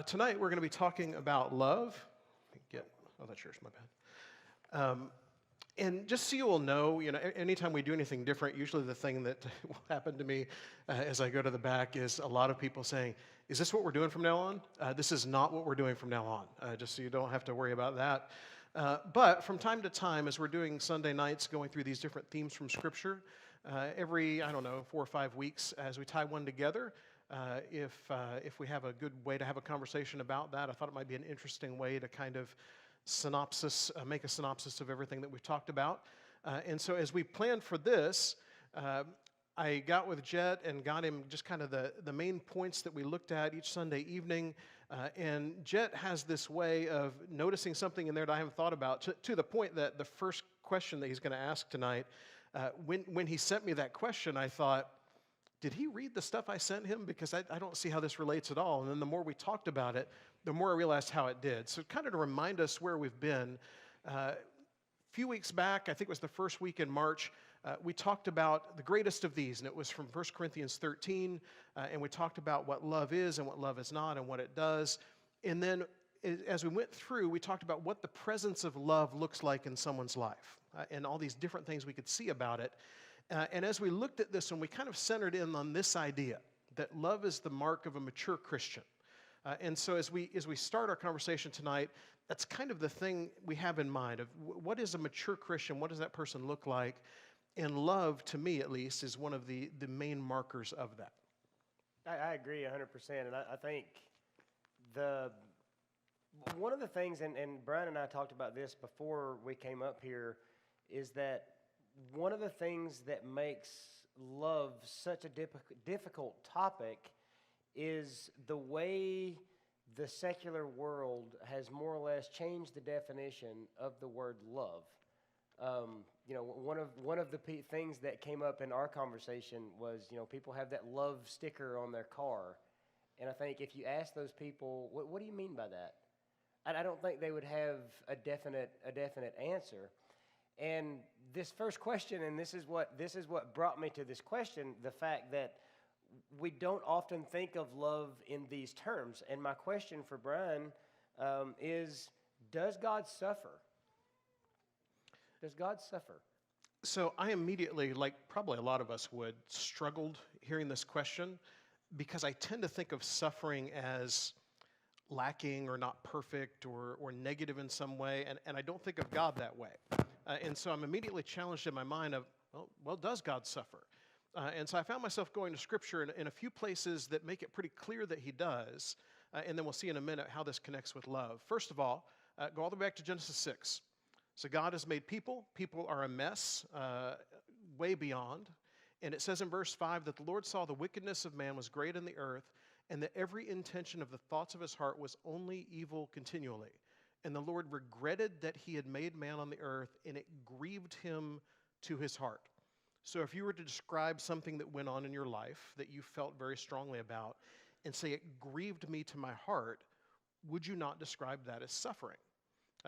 Tonight we're going to be talking about love. That's yours, my bad. And just so you will know, anytime we do anything different, usually the thing that will happen to me as I go to the back is a lot of people saying, "Is this what we're doing from now on?" This is not what we're doing from now on, just so you don't have to worry about that. But from time to time, as we're doing Sunday nights, going through these different themes from Scripture, every, 4 or 5 weeks, as we tie one together, if we have a good way to have a conversation about that, I thought it might be an interesting way to kind of make a synopsis of everything that we've talked about. And so as we planned for this, I got with Jet and got him just kind of the main points that we looked at each Sunday evening. And Jet has this way of noticing something in there that I haven't thought about, to the point that the first question that he's going to ask tonight, when he sent me that question, I thought, did he read the stuff I sent him? Because I don't see how this relates at all. And then the more we talked about it, the more I realized how it did. So kind of to remind us where we've been, a few weeks back, I think it was the first week in March, we talked about the greatest of these, and it was from 1 Corinthians 13, and we talked about what love is and what love is not and what it does. And then as we went through, we talked about what the presence of love looks like in someone's life, and all these different things we could see about it. And as we looked at this one, we kind of centered in on this idea that love is the mark of a mature Christian. And so as we start our conversation tonight, that's kind of the thing we have in mind of what is a mature Christian? What does that person look like? And love, to me at least, is one of the main markers of that. I agree 100%, and I think one of the things, and Brian and I talked about this before we came up here, is that one of the things that makes love such a difficult topic is the way the secular world has more or less changed the definition of the word love. One of the things that came up in our conversation was, people have that love sticker on their car. And I think if you ask those people, what do you mean by that? I don't think they would have a definite answer. And this first question, and this is what brought me to this question, the fact that we don't often think of love in these terms. And my question for Brian is, does God suffer? Does God suffer? So I immediately, like probably a lot of us would, struggled hearing this question because I tend to think of suffering as lacking or not perfect or negative in some way, and I don't think of God that way. And so I'm immediately challenged in my mind of, well, does God suffer? And so I found myself going to Scripture in a few places that make it pretty clear that he does, and then we'll see in a minute how this connects with love. First of all, go all the way back to Genesis 6. So God has made people. People are a mess, way beyond. And it says in verse 5 that the Lord saw the wickedness of man was great in the earth, and that every intention of the thoughts of his heart was only evil continually. And the Lord regretted that he had made man on the earth, and it grieved him to his heart. So if you were to describe something that went on in your life that you felt very strongly about and say it grieved me to my heart, would you not describe that as suffering?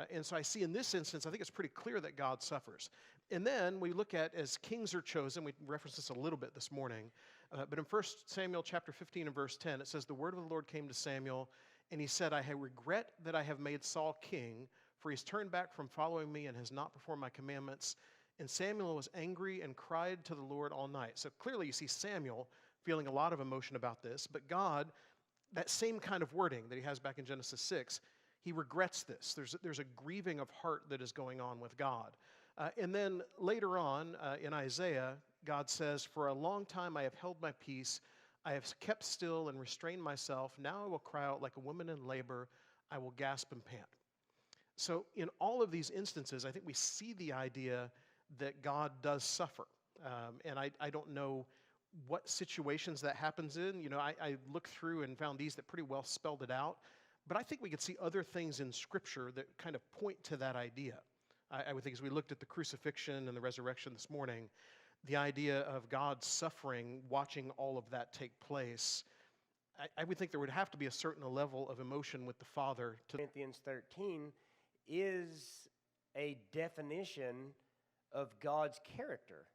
And so I see in this instance, I think it's pretty clear that God suffers. And then we look at as kings are chosen, we referenced this a little bit this morning, but in 1 Samuel chapter 15 and verse 10, it says, the word of the Lord came to Samuel, and he said, I regret that I have made Saul king, for he's turned back from following me and has not performed my commandments. And Samuel was angry and cried to the Lord all night. So clearly you see Samuel feeling a lot of emotion about this, but God, that same kind of wording that he has back in Genesis 6, he regrets this. There's a grieving of heart that is going on with God. And then later on in Isaiah, God says, for a long time I have held my peace. I have kept still and restrained myself. Now I will cry out like a woman in labor. I will gasp and pant. So in all of these instances, I think we see the idea that God does suffer. And I don't know what situations that happens in. I looked through and found these that pretty well spelled it out. But I think we could see other things in Scripture that kind of point to that idea. I would think as we looked at the crucifixion and the resurrection this morning, the idea of God suffering, watching all of that take place, I would think there would have to be a certain level of emotion with the Father. Corinthians 13 is a definition of God's character.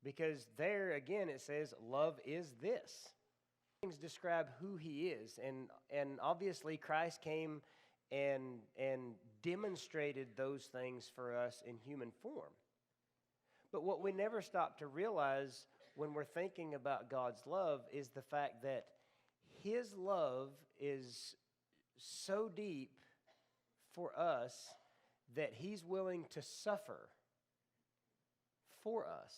Because there, again, it says, love is this. things describe who he is, and obviously Christ came and demonstrated those things for us in human form. But what we never stop to realize when we're thinking about God's love is the fact that his love is so deep for us that he's willing to suffer for us.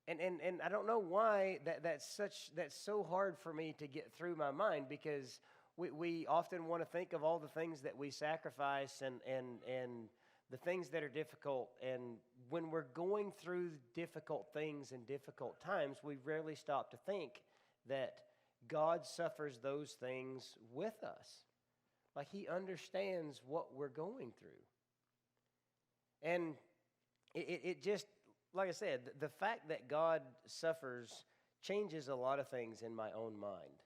And I don't know why that's so hard for me to get through my mind, because we often want to think of all the things that we sacrifice and the things that are difficult. And when we're going through difficult things and difficult times, we rarely stop to think that God suffers those things with us. Like he understands what we're going through. And it just, like I said, the fact that God suffers changes a lot of things in my own mind.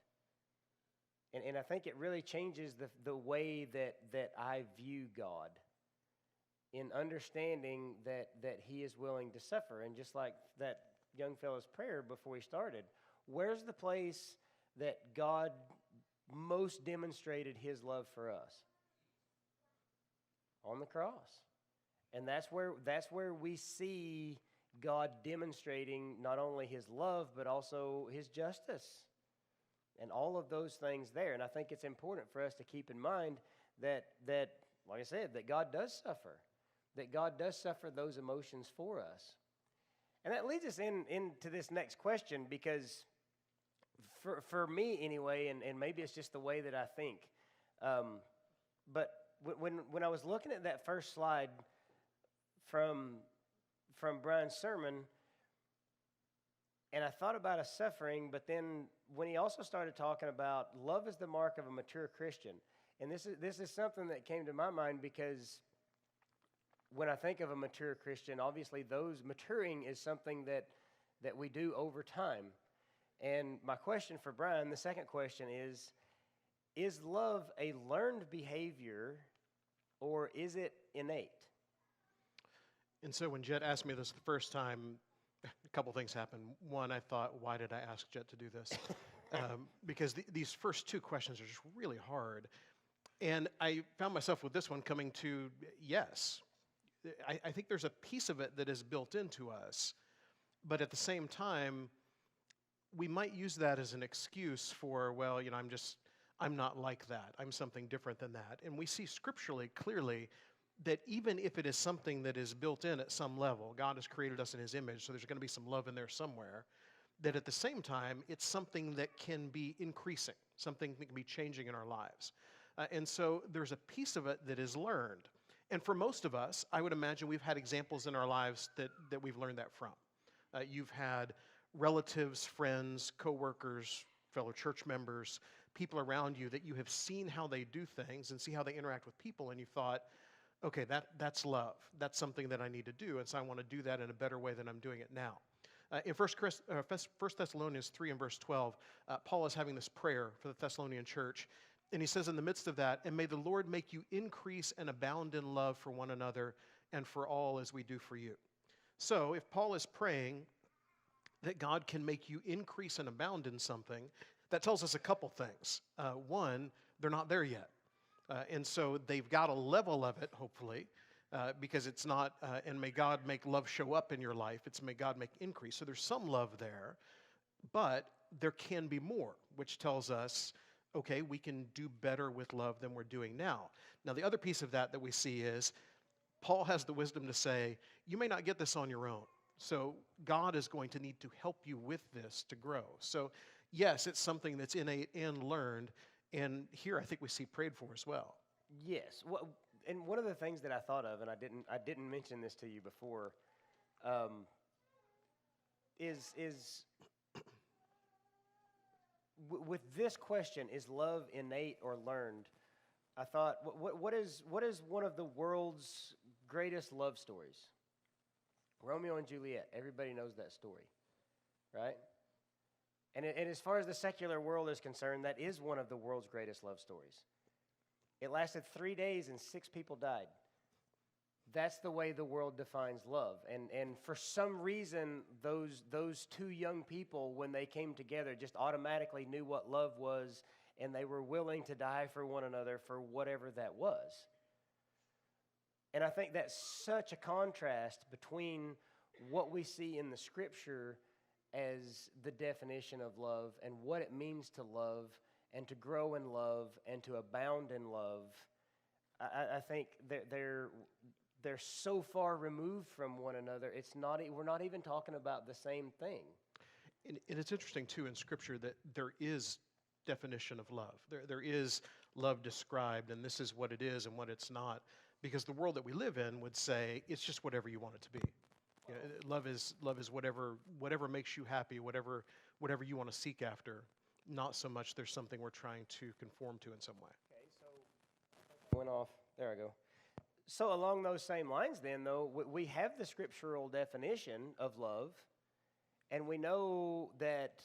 And I think it really changes the way that I view God, in understanding that he is willing to suffer. And just like that young fellow's prayer before he started, where's the place that God most demonstrated his love for us? On the cross. And that's where we see God demonstrating not only his love, but also his justice and all of those things there. And I think it's important for us to keep in mind that like I said, that God does suffer, that God does suffer those emotions for us. And that leads us into this next question, because for me anyway, and maybe it's just the way that I think, but when I was looking at that first slide from Brian's sermon, and I thought about a suffering, but then when he also started talking about love is the mark of a mature Christian, and this is something that came to my mind, because when I think of a mature Christian, obviously maturing is something that we do over time. And my question for Brian, the second question is love a learned behavior, or is it innate? And so when Jet asked me this the first time, a couple things happened. One, I thought, why did I ask Jet to do this? Because these first two questions are just really hard. And I found myself with this one coming to yes. I think there's a piece of it that is built into us. But at the same time, we might use that as an excuse for, well, I'm not like that. I'm something different than that. And we see scripturally clearly that even if it is something that is built in at some level, God has created us in his image, so there's going to be some love in there somewhere, that at the same time, it's something that can be increasing, something that can be changing in our lives. And so there's a piece of it that is learned. And for most of us, I would imagine we've had examples in our lives that we've learned that from. You've had relatives, friends, coworkers, fellow church members, people around you that you have seen how they do things and see how they interact with people, and you thought, okay, that's love. That's something that I need to do, and so I want to do that in a better way than I'm doing it now. In 1 Thessalonians 3 and verse 12, Paul is having this prayer for the Thessalonian church, and he says in the midst of that, and may the Lord make you increase and abound in love for one another and for all as we do for you. So if Paul is praying that God can make you increase and abound in something, that tells us a couple things. One, they're not there yet. And so they've got a level of it, hopefully, because it's not, and may God make love show up in your life. It's may God make increase. So there's some love there, but there can be more, which tells us, okay, we can do better with love than we're doing now. Now, the other piece of that we see is Paul has the wisdom to say, you may not get this on your own. So God is going to need to help you with this to grow. So yes, it's something that's innate and learned. And here I think we see prayed for as well. Yes. Well, and one of the things that I thought of, and I didn't mention this to you before, is with this question, is love innate or learned? I thought, what is one of the world's greatest love stories? Romeo and Juliet. Everybody knows that story, right? And as far as the secular world is concerned, that is one of the world's greatest love stories. It lasted 3 days and 6 people died. that's the way the world defines love. And for some reason, those two young people, when they came together, just automatically knew what love was, and they were willing to die for one another for whatever that was. And I think that's such a contrast between what we see in the Scripture as the definition of love and what it means to love and to grow in love and to abound in love. I think they're so far removed from one another. We're not even talking about the same thing. And it's interesting, too, in Scripture that there is definition of love. There is love described, and this is what it is and what it's not. Because the world that we live in would say it's just whatever you want it to be. You know, love is whatever makes you happy, whatever you want to seek after. Not so much there's something we're trying to conform to in some way. Okay, so went off. There I go. So along those same lines, then, though, we have the scriptural definition of love, and we know that,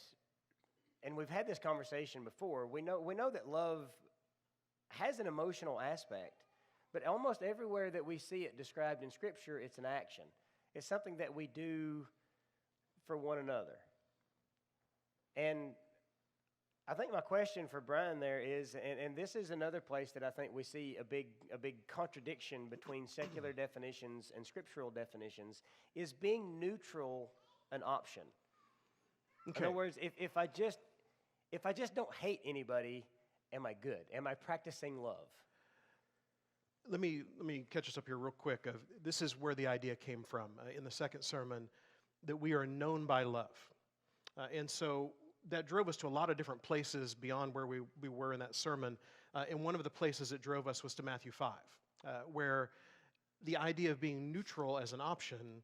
and we've had this conversation before. We know that love has an emotional aspect. But almost everywhere that we see it described in Scripture, it's an action. It's something that we do for one another. And I think my question for Brian there is, and this is another place that I think we see a big contradiction between secular definitions and scriptural definitions, is being neutral an option? Okay. In other words, if I just don't hate anybody, am I good? Am I practicing love? Let me catch us up here real quick. This is where the idea came from in the second sermon, that we are known by love. And so that drove us to a lot of different places beyond where we were in that sermon. And one of the places it drove us was to Matthew 5, where the idea of being neutral as an option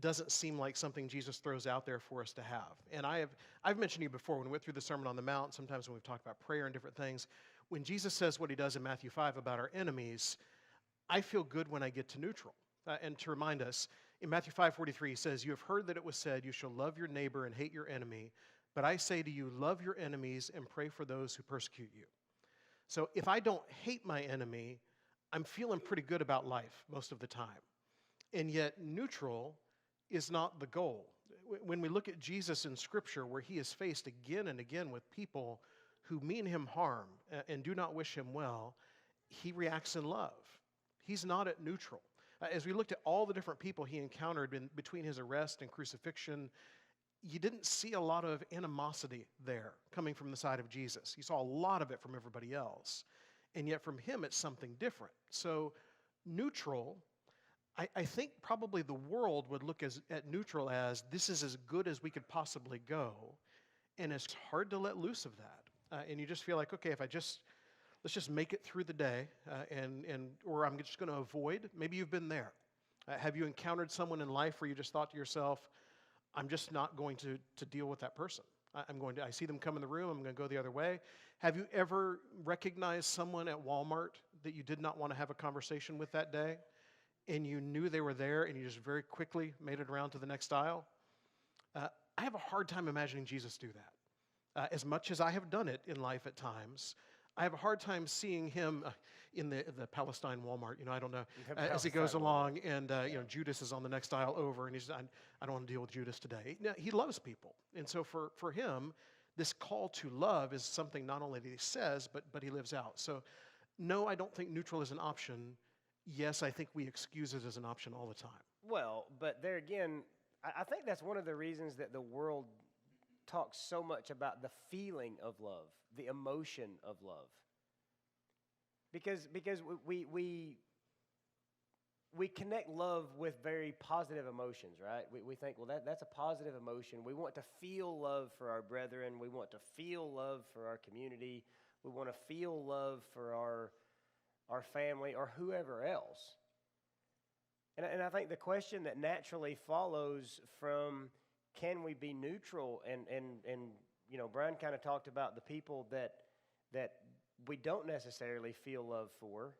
doesn't seem like something Jesus throws out there for us to have. And I've mentioned to you before, when we went through the Sermon on the Mount, sometimes when we've talked about prayer and different things, when Jesus says what he does in Matthew 5 about our enemies, I feel good when I get to neutral. And to remind us, in Matthew 5:43, he says, "You have heard that it was said, you shall love your neighbor and hate your enemy. But I say to you, love your enemies and pray for those who persecute you." So if I don't hate my enemy, I'm feeling pretty good about life most of the time. And yet neutral is not the goal. When we look at Jesus in Scripture, where he is faced again and again with people who mean him harm and do not wish him well, he reacts in love. He's not at neutral. As we looked at all the different people he encountered between his arrest and crucifixion, you didn't see a lot of animosity there coming from the side of Jesus. You saw a lot of it from everybody else. And yet from him, it's something different. So neutral, I think probably the world would look at neutral as this is as good as we could possibly go. And it's hard to let loose of that. And you just feel like, okay, let's just make it through the day, or I'm just going to avoid. Maybe you've been there. Have you encountered someone in life where you just thought to yourself, I'm just not going to deal with that person. I see them come in the room, I'm going to go the other way. Have you ever recognized someone at Walmart that you did not want to have a conversation with that day, and you knew they were there, and you just very quickly made it around to the next aisle? I have a hard time imagining Jesus do that. As much as I have done it in life at times, I have a hard time seeing him in the Palestine Walmart. I don't know, as he goes along, and Judas is on the next aisle over, and he's, I don't want to deal with Judas today. He loves people, and so for him, this call to love is something not only that he says, but he lives out. So, no, I don't think neutral is an option. Yes, I think we excuse it as an option all the time. Well, but there again, I think that's one of the reasons that the world talks so much about the feeling of love, the emotion of love. Because we connect love with very positive emotions, right? We think, well, that's a positive emotion. We want to feel love for our brethren. We want to feel love for our community. We want to feel love for our family or whoever else. And I think the question that naturally follows from can we be neutral, and Brian kind of talked about the people that we don't necessarily feel love for.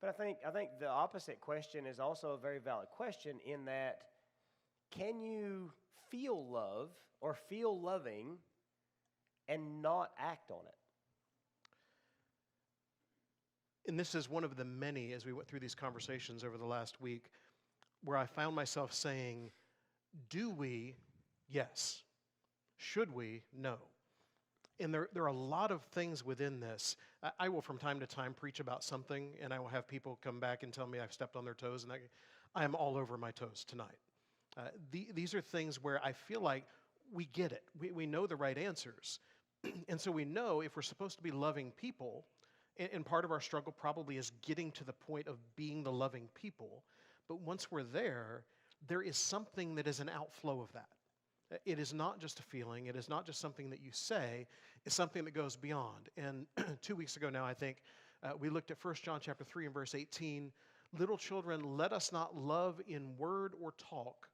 But I think the opposite question is also a very valid question, in that can you feel love or feel loving and not act on it? And this is one of the many, as we went through these conversations over the last week, where I found myself saying, do we? Yes. Should we? No. And there are a lot of things within this. I will from time to time preach about something, and I will have people come back and tell me I've stepped on their toes, and I am all over my toes tonight. These are things where I feel like we get it. We know the right answers. And so we know if we're supposed to be loving people, and part of our struggle probably is getting to the point of being the loving people. But once we're there, there is something that is an outflow of that. It is not just a feeling. It is not just something that you say. It's something that goes beyond. And 2 weeks ago now, I think, we looked at 1 John chapter 3 and verse 18. Little children, let us not love in word or talk,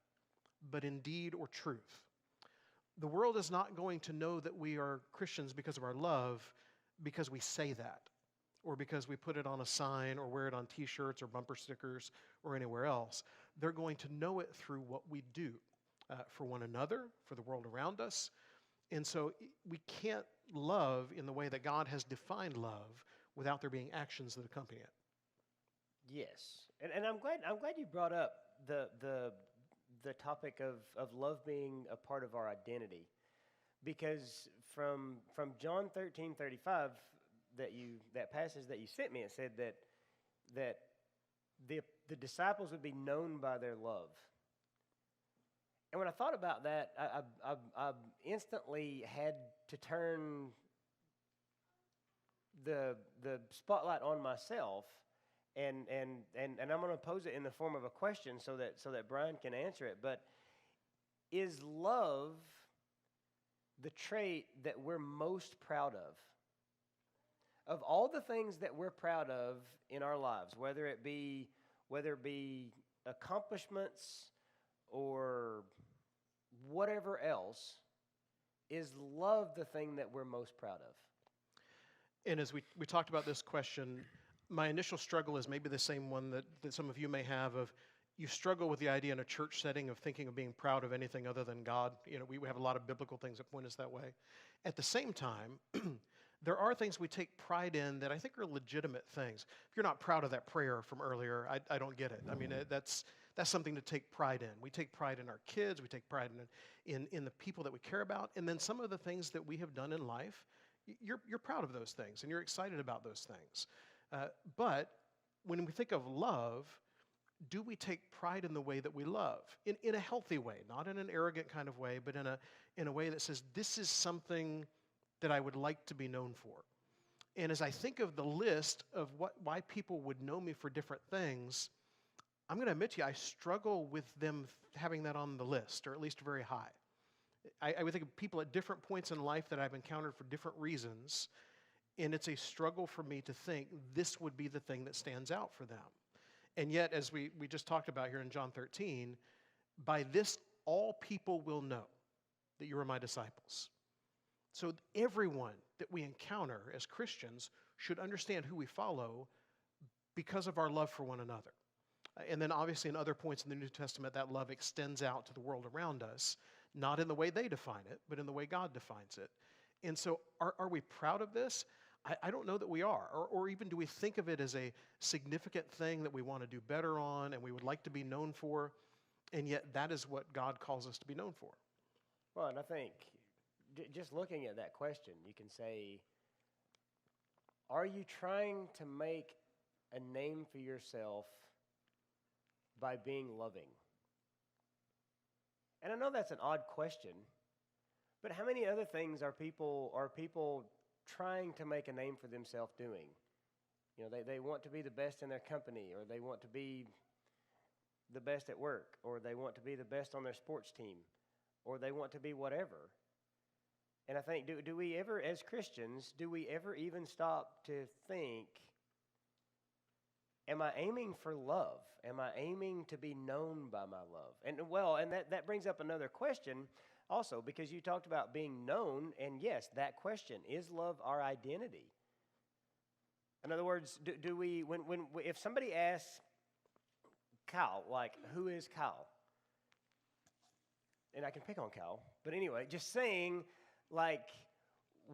but in deed or truth. The world is not going to know that we are Christians because of our love, because we say that, or because we put it on a sign or wear it on T-shirts or bumper stickers or anywhere else. They're going to know it through what we do for one another, for the world around us. And so we can't love in the way that God has defined love without there being actions that accompany it. Yes, and I'm glad you brought up the topic of love being a part of our identity, because from John 13:35 that passage that you sent me, it said that the disciples would be known by their love. And when I thought about that, I instantly had to turn the spotlight on myself, and I'm going to pose it in the form of a question so that Brian can answer it. But is love the trait that we're most proud of? Of all the things that we're proud of in our lives, whether it be accomplishments or whatever else, is love the thing that we're most proud of? And as we talked about this question, my initial struggle is maybe the same one that some of you may have, of you struggle with the idea in a church setting of thinking of being proud of anything other than God. You know, we have a lot of biblical things that point us that way. At the same time, there are things we take pride in that I think are legitimate things. If you're not proud of that prayer from earlier, I don't get it. I mean, that's something to take pride in. We take pride in our kids. We take pride in the people that we care about. And then some of the things that we have done in life, you're proud of those things, and you're excited about those things. But when we think of love, do we take pride in the way that we love? In a healthy way, not in an arrogant kind of way, but in a way that says, this is something that I would like to be known for. And as I think of the list of why people would know me for different things, I'm going to admit to you, I struggle with them having that on the list, or at least very high. I would think of people at different points in life that I've encountered for different reasons, and it's a struggle for me to think this would be the thing that stands out for them. And yet, as we just talked about here in John 13, by this all people will know that you are my disciples. So everyone that we encounter as Christians should understand who we follow because of our love for one another. And then obviously in other points in the New Testament, that love extends out to the world around us, not in the way they define it, but in the way God defines it. And so are we proud of this? I don't know that we are. Or even do we think of it as a significant thing that we want to do better on and we would like to be known for, and yet that is what God calls us to be known for? Well, and I think just looking at that question, you can say, are you trying to make a name for yourself by being loving? And I know that's an odd question, but how many other things are people trying to make a name for themselves doing? You know, they want to be the best in their company, or they want to be the best at work, or they want to be the best on their sports team, or they want to be whatever. And I think, do we ever, as Christians, do we ever even stop to think, am I aiming for love? Am I aiming to be known by my love? And that brings up another question also, because you talked about being known, and yes, that question, is love our identity? In other words, do we, if somebody asks Kyle, like, who is Kyle? And I can pick on Kyle, but anyway, just saying, like,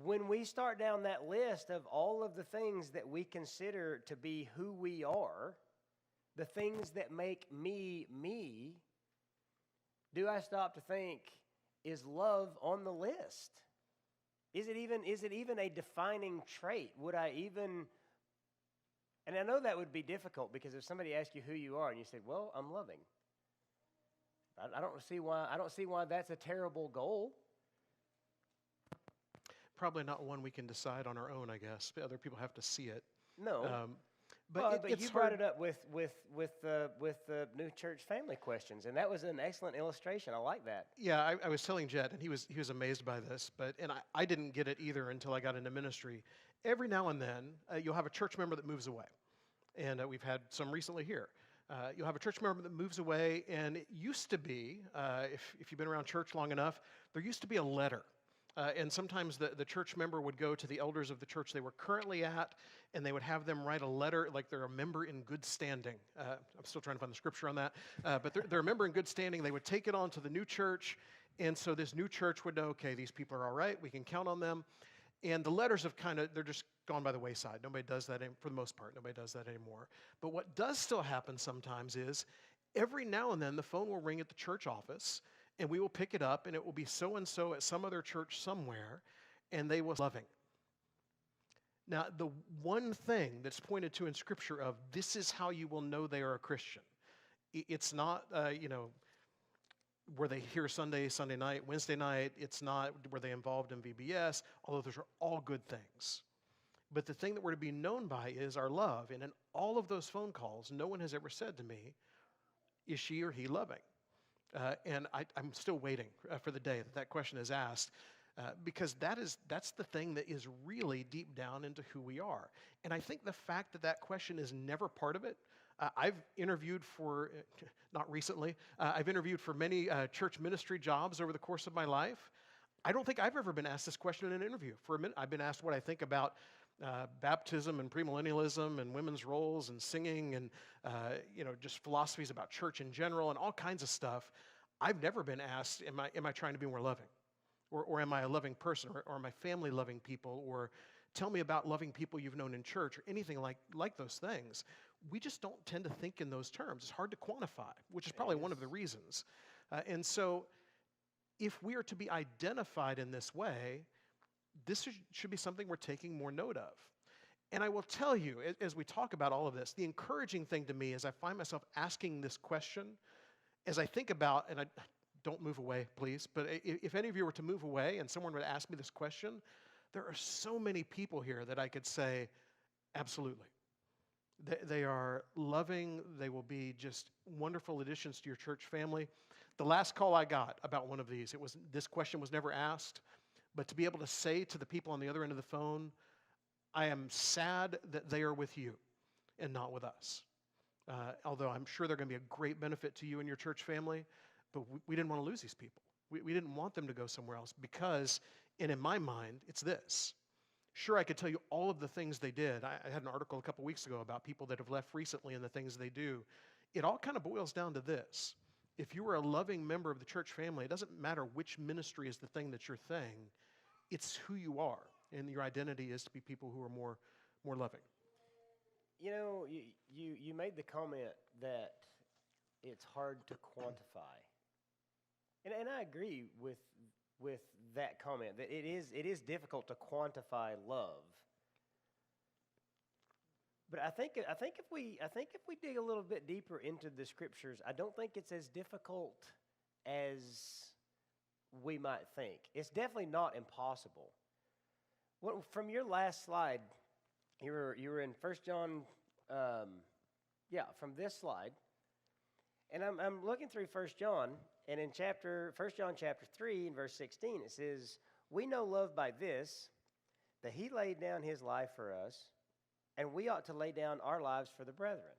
when we start down that list of all of the things that we consider to be who we are, the things that make me me, do I stop to think, is love on the list? Is it even a defining trait? Would I even, and I know that would be difficult because if somebody asks you who you are and you said, well, I'm loving. I don't see why that's a terrible goal. Probably not one we can decide on our own, I guess. Other people have to see it. No. But But it's you hard. brought it up with the new church family questions, and that was an excellent illustration. I like that. Yeah, I was telling Jet, and he was amazed by this, and I didn't get it either until I got into ministry. Every now and then, you'll have a church member that moves away, and we've had some recently here. You'll have a church member that moves away, and it used to be, if you've been around church long enough, there used to be a letter. And sometimes the church member would go to the elders of the church they were currently at, and they would have them write a letter like they're a member in good standing. I'm still trying to find the scripture on that. But they're a member in good standing. They would take it on to the new church, and so this new church would know, okay, these people are all right. We can count on them. And the letters have they're just gone by the wayside. Nobody does that, for the most part. Nobody does that anymore. But what does still happen sometimes is every now and then the phone will ring at the church office, and we will pick it up, and it will be so-and-so at some other church somewhere, and they will be loving. Now, the one thing that's pointed to in Scripture of this is how you will know they are a Christian. It's not, were they here Sunday night, Wednesday night. It's not, were they involved in VBS, although those are all good things. But the thing that we're to be known by is our love. And in all of those phone calls, no one has ever said to me, is she or he loving? And I'm still waiting for the day that question is asked, because that's the thing that is really deep down into who we are. And I think the fact that question is never part of it. I've interviewed for, not recently, I've interviewed for many church ministry jobs over the course of my life. I don't think I've ever been asked this question in an interview. For a minute, I've been asked what I think about baptism and premillennialism and women's roles and singing and just philosophies about church in general and all kinds of stuff. I've never been asked, am I trying to be more loving? Or am I a loving person? Or am I family loving people? Or tell me about loving people you've known in church or anything like those things. We just don't tend to think in those terms. It's hard to quantify, which is probably one of the reasons. And so if we are to be identified in this way, this should be something we're taking more note of. And I will tell you, as we talk about all of this, the encouraging thing to me is I find myself asking this question as I think about, and don't move away, please, but if any of you were to move away and someone would ask me this question, there are so many people here that I could say, absolutely. They are loving. They will be just wonderful additions to your church family. The last call I got about one of these, this question was never asked, but to be able to say to the people on the other end of the phone, I am sad that they are with you and not with us. Although I'm sure they're going to be a great benefit to you and your church family, but we didn't want to lose these people. We didn't want them to go somewhere else because, and in my mind, it's this. Sure, I could tell you all of the things they did. I had an article a couple weeks ago about people that have left recently and the things they do. It all kind of boils down to this. If you are a loving member of the church family, it doesn't matter which ministry is the thing that's your thing. It's who you are, and your identity is to be people who are more loving. You know, you made the comment that it's hard to quantify, and I agree with that comment that it is difficult to quantify love. But I think if we dig a little bit deeper into the scriptures, I don't think it's as difficult as we might think. It's definitely not impossible. From your last slide, you were in 1 John, from this slide, and I'm looking through 1 John, and in 1 John chapter 3 and verse 16, it says, "We know love by this, that he laid down his life for us, and we ought to lay down our lives for the brethren."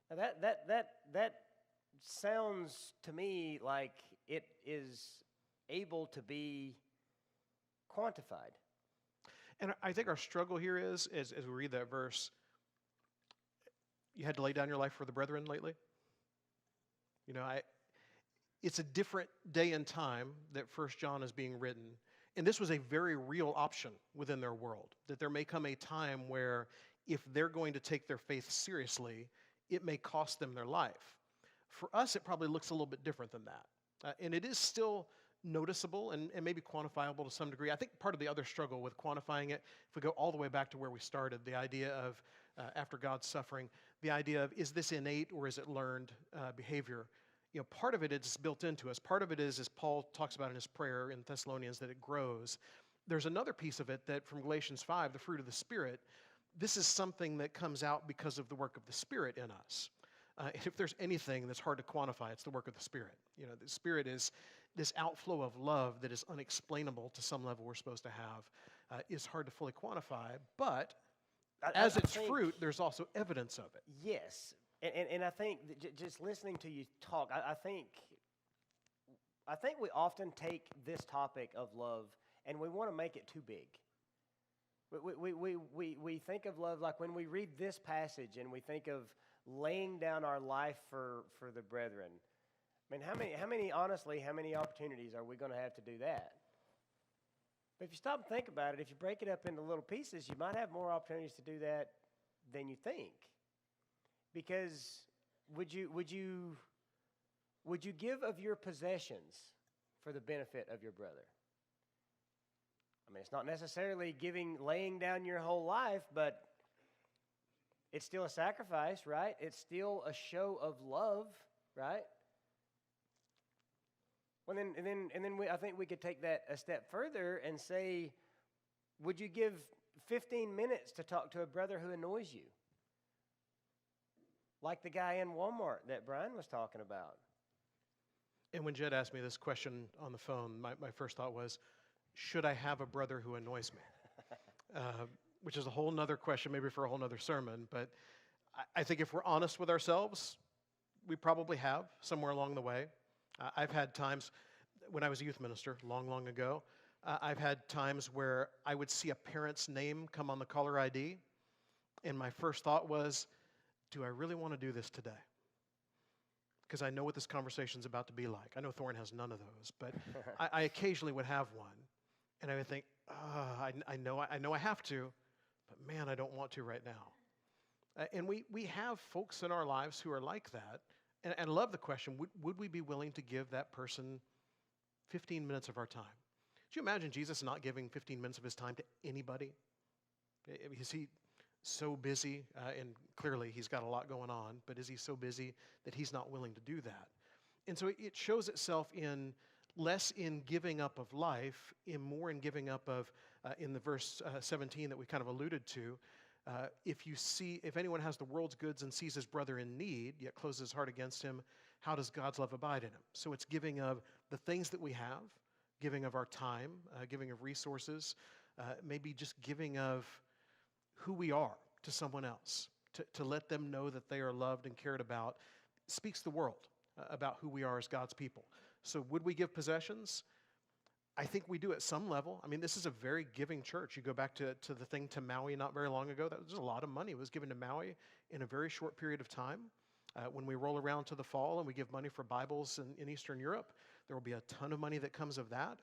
Now that sounds to me like it is able to be quantified. And I think our struggle here is, as we read that verse, you had to lay down your life for the brethren lately? You know, it's a different day and time that 1 John is being written. And this was a very real option within their world, that there may come a time where if they're going to take their faith seriously, it may cost them their life. For us, it probably looks a little bit different than that. And it is still noticeable and maybe quantifiable to some degree. I think part of the other struggle with quantifying it, if we go all the way back to where we started, the idea of, after God's suffering, the idea of, is this innate or is it learned behavior? Part of it is built into us. Part of it is, as Paul talks about in his prayer in Thessalonians, that it grows. There's another piece of it that from Galatians 5, the fruit of the Spirit, this is something that comes out because of the work of the Spirit in us. And if there's anything that's hard to quantify, it's the work of the Spirit. The Spirit is this outflow of love that is unexplainable to some level we're supposed to have, is hard to fully quantify. But as its fruit, there's also evidence of it. Yes. And I think that just listening to you talk, I think we often take this topic of love and we want to make it too big. We think of love like when we read this passage and we think of laying down our life for the brethren. I mean, how many opportunities are we going to have to do that? But if you stop and think about it, if you break it up into little pieces, you might have more opportunities to do that than you think. Because would you give of your possessions for the benefit of your brother? I mean, it's not necessarily laying down your whole life, but it's still a sacrifice, right? It's still a show of love, right? Well, I think we could take that a step further and say, would you give 15 minutes to talk to a brother who annoys you? Like the guy in Walmart that Brian was talking about. And when Jed asked me this question on the phone, my first thought was, should I have a brother who annoys me? Which is a whole nother question, maybe for a whole nother sermon. But I think if we're honest with ourselves, we probably have somewhere along the way. I've had times when I was a youth minister, long, long ago, I've had times where I would see a parent's name come on the caller ID, and my first thought was, do I really want to do this today? Because I know what this conversation's about to be like. I know Thorne has none of those, but I occasionally would have one, and I would think, I know I have to, but man, I don't want to right now. And we have folks in our lives who are like that, and I love the question, would we be willing to give that person 15 minutes of our time? Could you imagine Jesus not giving 15 minutes of his time to anybody? Is he so busy, and clearly he's got a lot going on, but is he so busy that he's not willing to do that? And so it shows itself in less in giving up of life, in more in giving up of, in the verse 17 that we kind of alluded to, if anyone has the world's goods and sees his brother in need, yet closes his heart against him, how does God's love abide in him? So it's giving of the things that we have, giving of our time, giving of resources, maybe just giving of who we are to someone else, to let them know that they are loved and cared about, speaks the world about who we are as God's people. So would we give possessions? I think we do at some level. I mean, this is a very giving church. You go back to the thing to Maui not very long ago, that was a lot of money was given to Maui in a very short period of time. When we roll around to the fall and we give money for Bibles in Eastern Europe, there will be a ton of money that comes of that.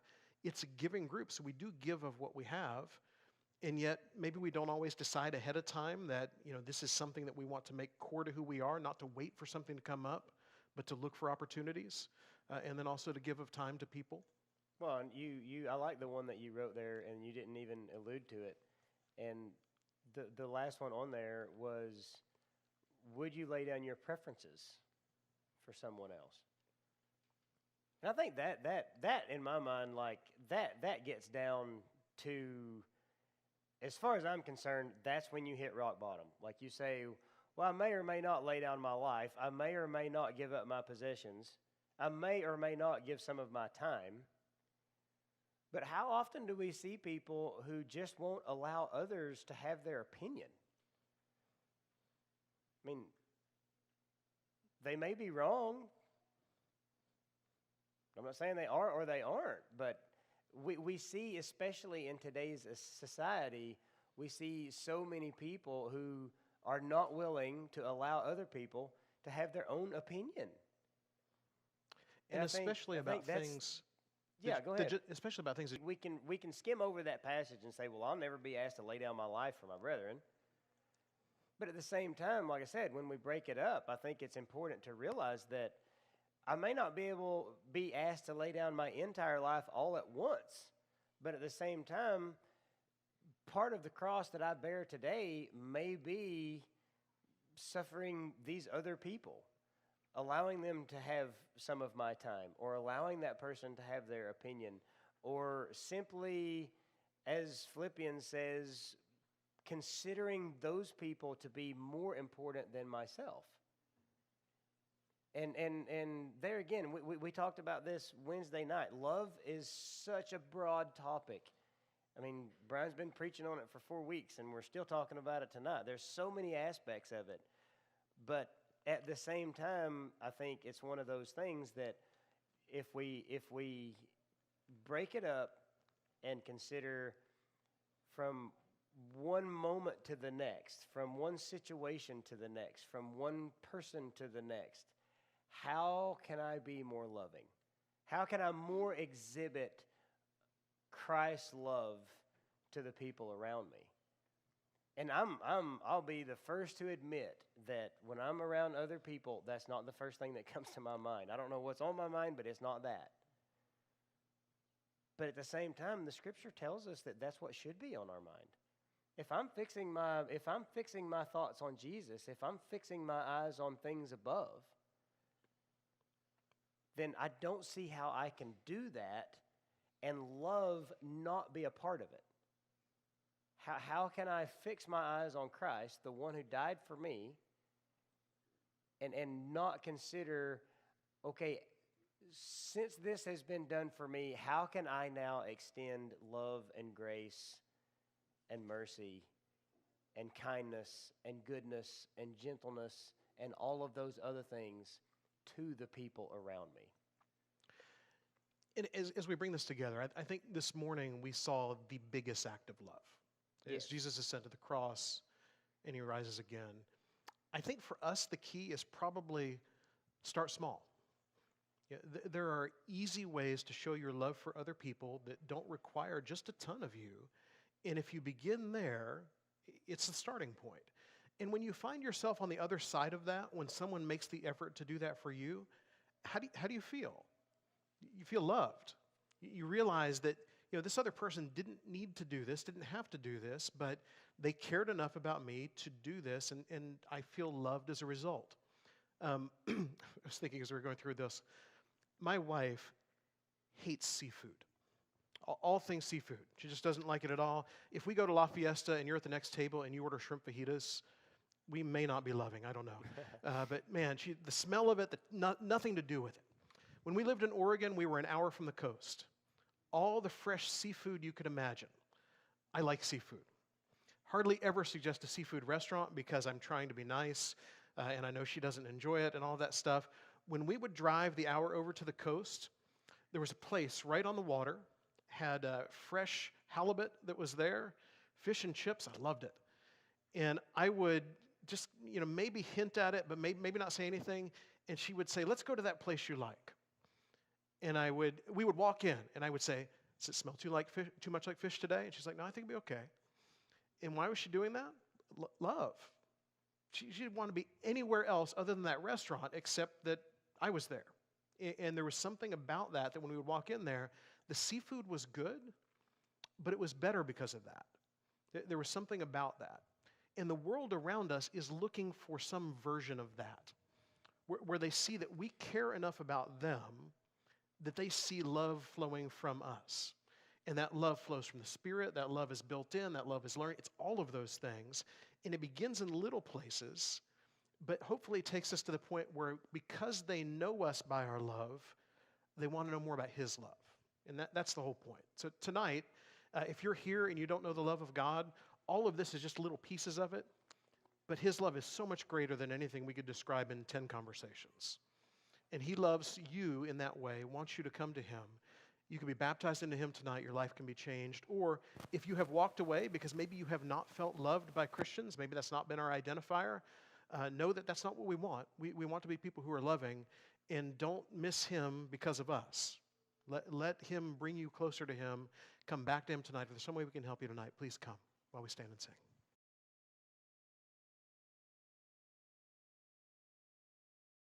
It's a giving group, so we do give of what we have. And yet, maybe we don't always decide ahead of time that, this is something that we want to make core to who we are, not to wait for something to come up, but to look for opportunities, and then also to give of time to people. Well, and I like the one that you wrote there, and you didn't even allude to it. And the last one on there was, would you lay down your preferences for someone else? And I think that in my mind, like that gets down to, as far as I'm concerned, that's when you hit rock bottom. Like you say, well, I may or may not lay down my life. I may or may not give up my possessions. I may or may not give some of my time. But how often do we see people who just won't allow others to have their opinion? I mean, they may be wrong. I'm not saying they are or they aren't, but we see, especially in today's society, we see so many people who are not willing to allow other people to have their own opinion. And especially about things Yeah, go ahead. Especially about things that, We can skim over that passage and say, well, I'll never be asked to lay down my life for my brethren. But at the same time, like I said, when we break it up, I think it's important to realize that I may not be asked to lay down my entire life all at once, but at the same time, part of the cross that I bear today may be suffering these other people, allowing them to have some of my time, or allowing that person to have their opinion, or simply, as Philippians says, considering those people to be more important than myself. And there again, we talked about this Wednesday night. Love is such a broad topic. I mean, Brian's been preaching on it for 4 weeks, and we're still talking about it tonight. There's so many aspects of it. But at the same time, I think it's one of those things that if we break it up and consider from one moment to the next, from one situation to the next, from one person to the next, how can I be more loving? How can I more exhibit Christ's love to the people around me? And I'll be the first to admit that when I'm around other people, that's not the first thing that comes to my mind. I don't know what's on my mind, but it's not that. But at the same time, the Scripture tells us that that's what should be on our mind. If I'm fixing my thoughts on Jesus, if I'm fixing my eyes on things above, then I don't see how I can do that and love not be a part of it. How can I fix my eyes on Christ, the one who died for me, and not consider, okay, since this has been done for me, how can I now extend love and grace and mercy and kindness and goodness and gentleness and all of those other things to the people around me? and as we bring this together, I think this morning we saw the biggest act of love. Yes. As Jesus is sent to the cross and he rises again. I think for us, the key is probably start small. Yeah, there are easy ways to show your love for other people that don't require just a ton of you. And if you begin there, it's the starting point. And when you find yourself on the other side of that, when someone makes the effort to do that for you, how do you feel? You feel loved. You realize that this other person didn't need to do this, didn't have to do this, but they cared enough about me to do this, and I feel loved as a result. I was thinking as we were going through this, my wife hates seafood. All things seafood. She just doesn't like it at all. If we go to La Fiesta and you're at the next table and you order shrimp fajitas, we may not be loving, I don't know. But man, the smell of it, nothing to do with it. When we lived in Oregon, we were an hour from the coast. All the fresh seafood you could imagine. I like seafood. Hardly ever suggest a seafood restaurant because I'm trying to be nice, and I know she doesn't enjoy it and all that stuff. When we would drive the hour over to the coast, there was a place right on the water, had fresh halibut that was there, fish and chips. I loved it. And I would just, maybe hint at it, but maybe not say anything. And she would say, let's go to that place you like. And we would walk in, and I would say, does it smell too much like fish today? And she's like, no, I think it'll be okay. And why was she doing that? Love. She didn't want to be anywhere else other than that restaurant, except that I was there. And there was something about that when we would walk in there, the seafood was good, but it was better because of that. There was something about that. And the world around us is looking for some version of that, where they see that we care enough about them that they see love flowing from us. And that love flows from the Spirit, that love is built in, that love is learned. It's all of those things. And it begins in little places, but hopefully it takes us to the point where because they know us by our love, they want to know more about His love. And that's the whole point. So tonight, if you're here and you don't know the love of God, all of this is just little pieces of it, but His love is so much greater than anything we could describe in 10 conversations. And He loves you in that way, wants you to come to Him. You can be baptized into Him tonight, your life can be changed. Or if you have walked away because maybe you have not felt loved by Christians, maybe that's not been our identifier, know that that's not what we want. We want to be people who are loving and don't miss Him because of us. Let Him bring you closer to Him. Come back to Him tonight. If there's some way we can help you tonight, please come while we stand and sing.